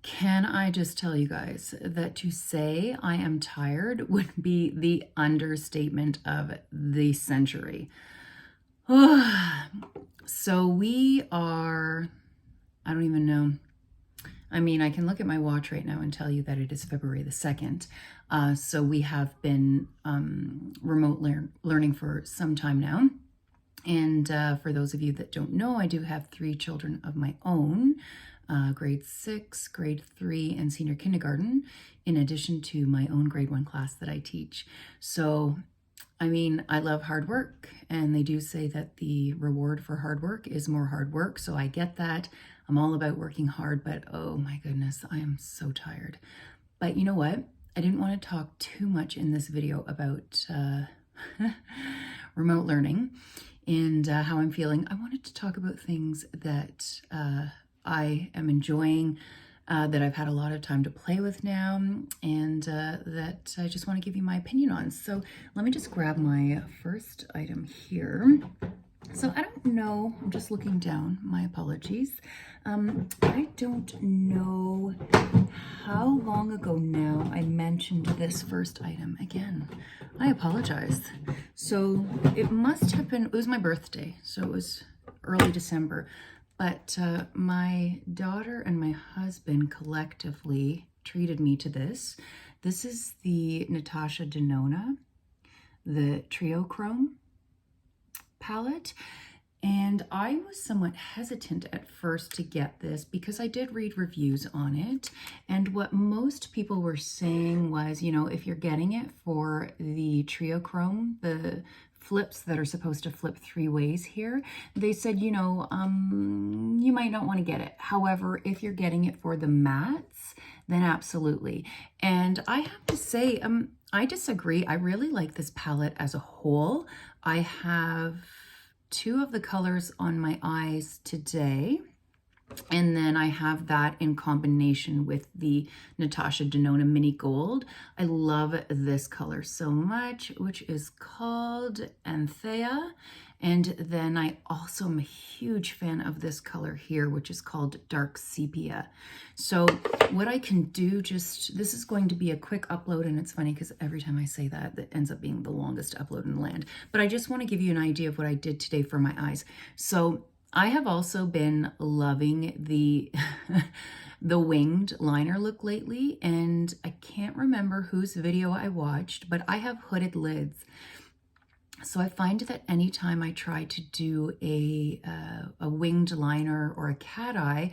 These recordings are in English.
Can I just tell you guys that to say I am tired would be the understatement of the century. So we are, I don't even know. I mean, I can look at my watch right now and tell you that it is February the 2nd. So we have been remote learning for some time now. And for those of you that don't know, I do have 3 children of my own, grade 6, grade 3, and senior kindergarten, in addition to my own grade 1 class that I teach. So, I mean, I love hard work, and they do say that the reward for hard work is more hard work. So I get that. I'm all about working hard, but oh my goodness, I am so tired. But you know what? I didn't want to talk too much in this video about remote learning and how I'm feeling. I wanted to talk about things that I am enjoying, that I've had a lot of time to play with now, and that I just want to give you my opinion on. So let me just grab my first item here. So I don't know, I'm just looking down, my apologies. I don't know how long ago now I mentioned this first item. Again, I apologize. So it must have been, it was my birthday, so it was early December. But my daughter and my husband collectively treated me to this. This is the Natasha Denona, the Triochrome palette. And I was somewhat hesitant at first to get this because I did read reviews on it. And what most people were saying was, you know, if you're getting it for the Triochrome, the flips that are supposed to flip 3 ways here, they said, you know, you might not want to get it. However, if you're getting it for the mattes, then absolutely. And I have to say, I disagree. I really like this palette as a whole. I have 2 of the colors on my eyes today, and then I have that in combination with the Natasha Denona Mini Gold. I love this color so much, which is called Anthea. And then I also am a huge fan of this color here, which is called Dark Sepia. So what I can do, this is going to be a quick upload, and it's funny because every time I say that, it ends up being the longest upload in the land. But I just want to give you an idea of what I did today for my eyes. So I have also been loving the the winged liner look lately, and I can't remember whose video I watched, but I have hooded lids. So I find that anytime I try to do a winged liner or a cat eye,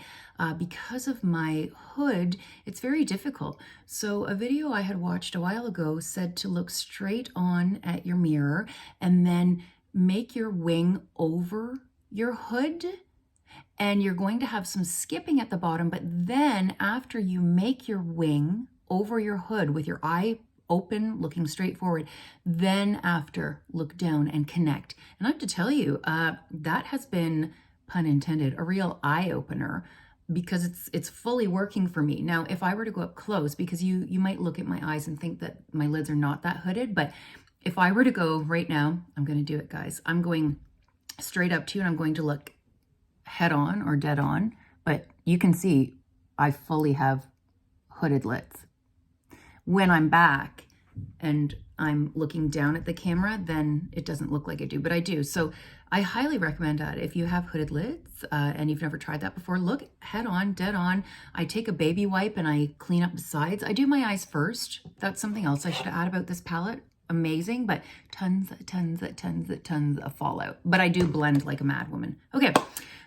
because of my hood, it's very difficult. So a video I had watched a while ago said to look straight on at your mirror and then make your wing over your hood, and you're going to have some skipping at the bottom, but then after you make your wing over your hood with your eye open, looking straight forward, then after look down and connect. And I have to tell you, that has been, pun intended, a real eye-opener, because it's fully working for me. Now, if I were to go up close, because you might look at my eyes and think that my lids are not that hooded, but if I were to go right now, I'm going to do it, guys. I'm going straight up to you, and I'm going to look head on or dead on, but you can see I fully have hooded lids. When I'm back and I'm looking down at the camera, then it doesn't look like I do, but I do. So I highly recommend that if you have hooded lids and you've never tried that before, look head on, dead on. I take a baby wipe and I clean up the sides. I do my eyes first. That's something else I should add about this palette. Amazing, but tons of fallout. But I do blend like a mad woman. Okay,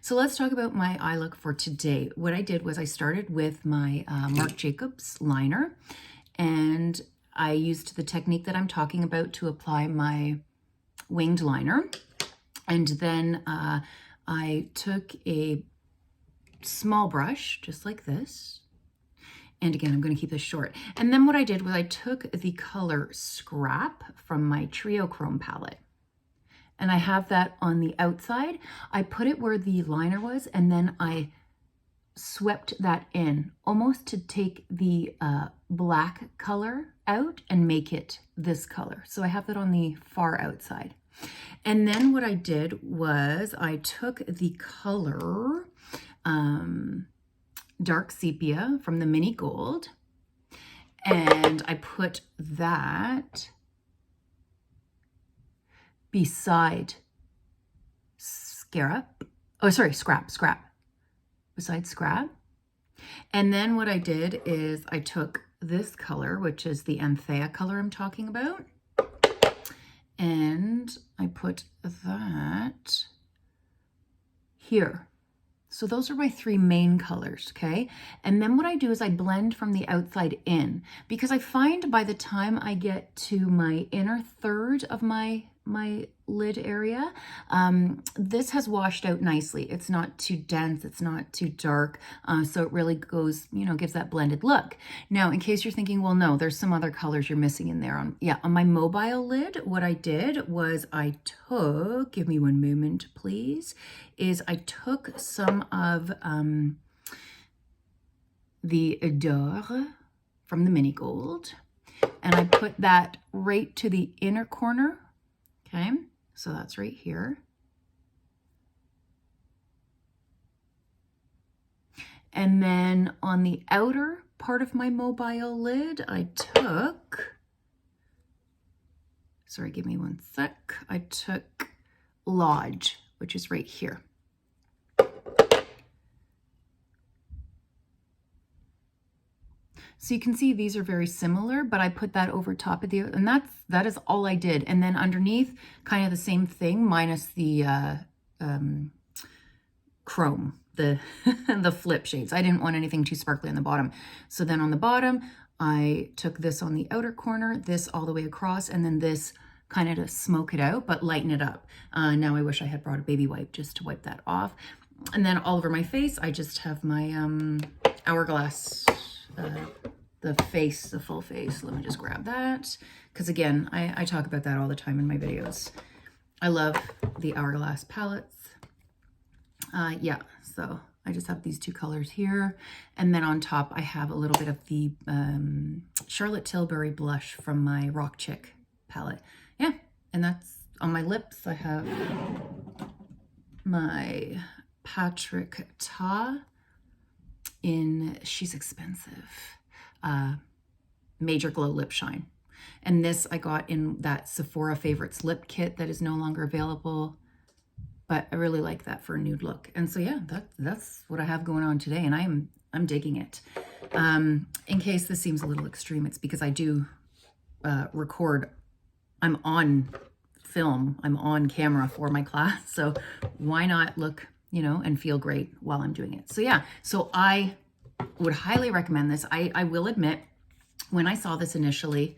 so let's talk about my eye look for today. What I did was I started with my Marc Jacobs liner, and I used the technique that I'm talking about to apply my winged liner. And then I took a small brush, just like this. And again, I'm going to keep this short. And then what I did was I took the color Scrap from my Triochrome palette, and I have that on the outside. I put it where the liner was, and then I swept that in almost to take the black color out and make it this color. So I have that on the far outside. And then what I did was I took the color dark sepia from the Mini Gold. And I put that beside Scrap. Beside Scrap. And then what I did is I took this color, which is the Anthea color I'm talking about, and I put that here. So those are my three main colors, okay? And then what I do is I blend from the outside in, because I find by the time I get to my inner third of my lid area, this has washed out nicely. It's not too dense, it's not too dark, so it really goes, you know, gives that blended look. Now, in case you're thinking, well, no, there's some other colors you're missing in there. On my mobile lid, what I did was I took, give me one moment, please, is I took some of the Adore from the Mini Gold, and I put that right to the inner corner. Okay, so that's right here. And then on the outer part of my mobile lid, I took, sorry, give me one sec. I took Lodge, which is right here. So you can see these are very similar, but I put that over top of the, and that is all I did. And then underneath, kind of the same thing, minus the chrome, the the flip shades. I didn't want anything too sparkly on the bottom. So then on the bottom, I took this on the outer corner, this all the way across, and then this kind of to smoke it out, but lighten it up. Now I wish I had brought a baby wipe just to wipe that off. And then all over my face, I just have my Hourglass, the full face. Let me just grab that. Because again, I talk about that all the time in my videos. I love the Hourglass palettes. Yeah, so I just have these two colors here. And then on top, I have a little bit of the Charlotte Tilbury blush from my Rock Chick palette. Yeah, and that's on my lips. I have my Patrick Ta in She's Expensive Major Glow Lip Shine. And this I got in that Sephora Favorites lip kit that is no longer available, but I really like that for a nude look. And so yeah, that's what I have going on today, and I'm digging it. In case this seems a little extreme, it's because I do record. I'm on film, I'm on camera for my class, so why not look, you know, and feel great while I'm doing it. So yeah, so I would highly recommend this. I will admit, when I saw this initially,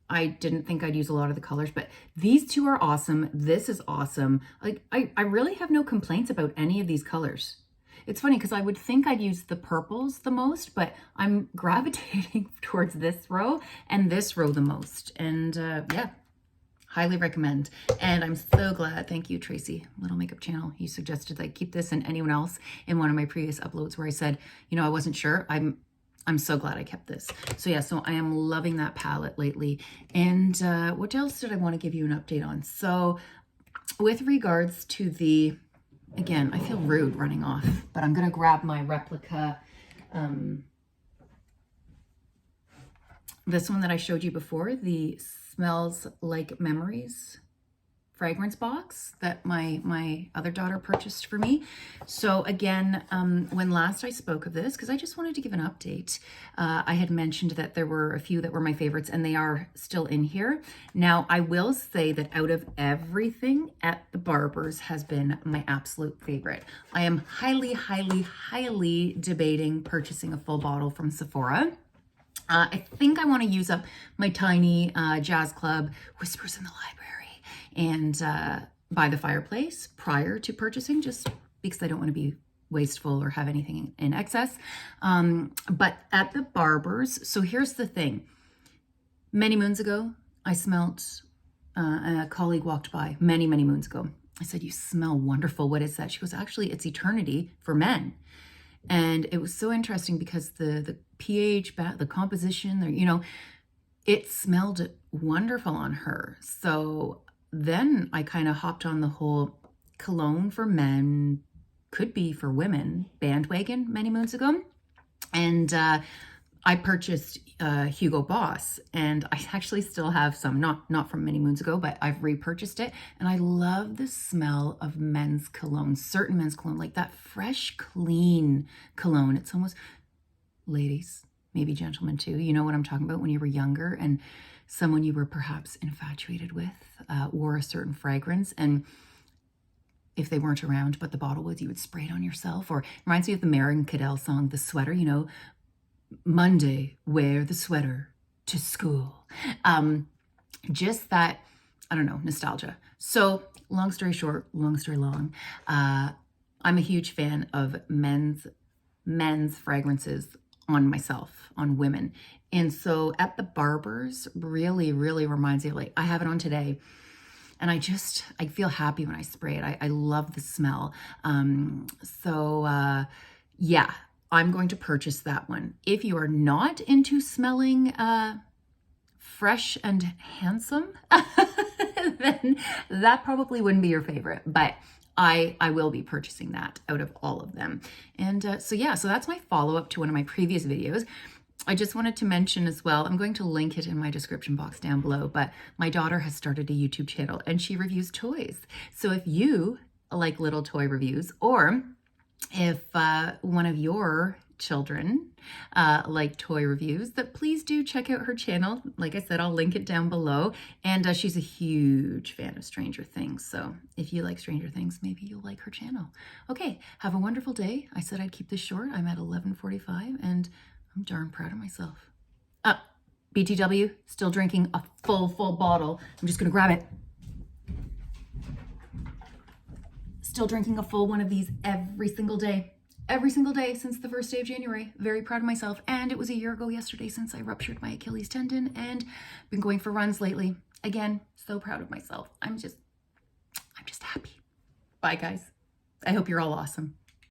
I didn't think I'd use a lot of the colors, but these two are awesome. This is awesome. Like, I really have no complaints about any of these colors. It's funny because I would think I'd use the purples the most, but I'm gravitating towards this row and this row the most. And yeah, highly recommend. And I'm so glad, thank you, Tracy, Little Makeup Channel. You suggested I keep this, and anyone else in one of my previous uploads where I said, you know, I wasn't sure. I'm so glad I kept this. So yeah, so I am loving that palette lately. And what else did I want to give you an update on? So with regards to the, again, I feel rude running off, but I'm going to grab my replica, this one that I showed you before, the Smells Like Memories fragrance box that my other daughter purchased for me. So again, when last I spoke of this, because I just wanted to give an update, I had mentioned that there were a few that were my favorites, and they are still in here. Now, I will say that out of everything at the Barbers has been my absolute favorite. I am highly, highly, highly debating purchasing a full bottle from Sephora. I think I want to use up my tiny Jazz Club Whispers in the Library and By the Fireplace prior to purchasing, just because I don't want to be wasteful or have anything in excess. But at the Barbers, so here's the thing. Many moons ago, I smelt, a colleague walked by many, many moons ago. I said, "You smell wonderful. What is that?" She goes, "Actually, it's Eternity for men." And it was so interesting because the pH, the composition, you know, it smelled wonderful on her. So then I kind of hopped on the whole cologne for men could be for women bandwagon many moons ago. And I purchased Hugo Boss, and I actually still have some, not from many moons ago, but I've repurchased it. And I love the smell of men's cologne, certain men's cologne, like that fresh, clean cologne. It's almost, ladies, maybe gentlemen too, you know what I'm talking about, when you were younger and someone you were perhaps infatuated with wore a certain fragrance, and if they weren't around but the bottle was, you would spray it on yourself. Or it reminds me of the Maren Cadell song, The Sweater, you know, Monday, wear the sweater to school. Just that, I don't know, nostalgia. So long story short, long story long, I'm a huge fan of men's fragrances on myself, on women. And so at the barber's really reminds me of, like, I have it on today, and I feel happy when I spray it. I love the smell. Yeah, I'm going to purchase that one. If you are not into smelling fresh and handsome, then that probably wouldn't be your favorite. But I will be purchasing that out of all of them. And so that's my follow-up to one of my previous videos. I just wanted to mention as well, I'm going to link it in my description box down below, but my daughter has started a YouTube channel and she reviews toys. So if you like little toy reviews, or if one of your children like toy reviews, that please do check out her channel. Like I said, I'll link it down below. And she's a huge fan of Stranger Things. So if you like Stranger Things, maybe you'll like her channel. Okay, have a wonderful day. I said I'd keep this short. I'm at 11:45 and I'm darn proud of myself. BTW, still drinking a full bottle. I'm just gonna grab it. Still drinking a full one of these every single day since the first day of January. Very proud of myself. And it was a year ago yesterday since I ruptured my Achilles tendon, and been going for runs lately. Again, so proud of myself. I'm just happy. Bye guys. I hope you're all awesome.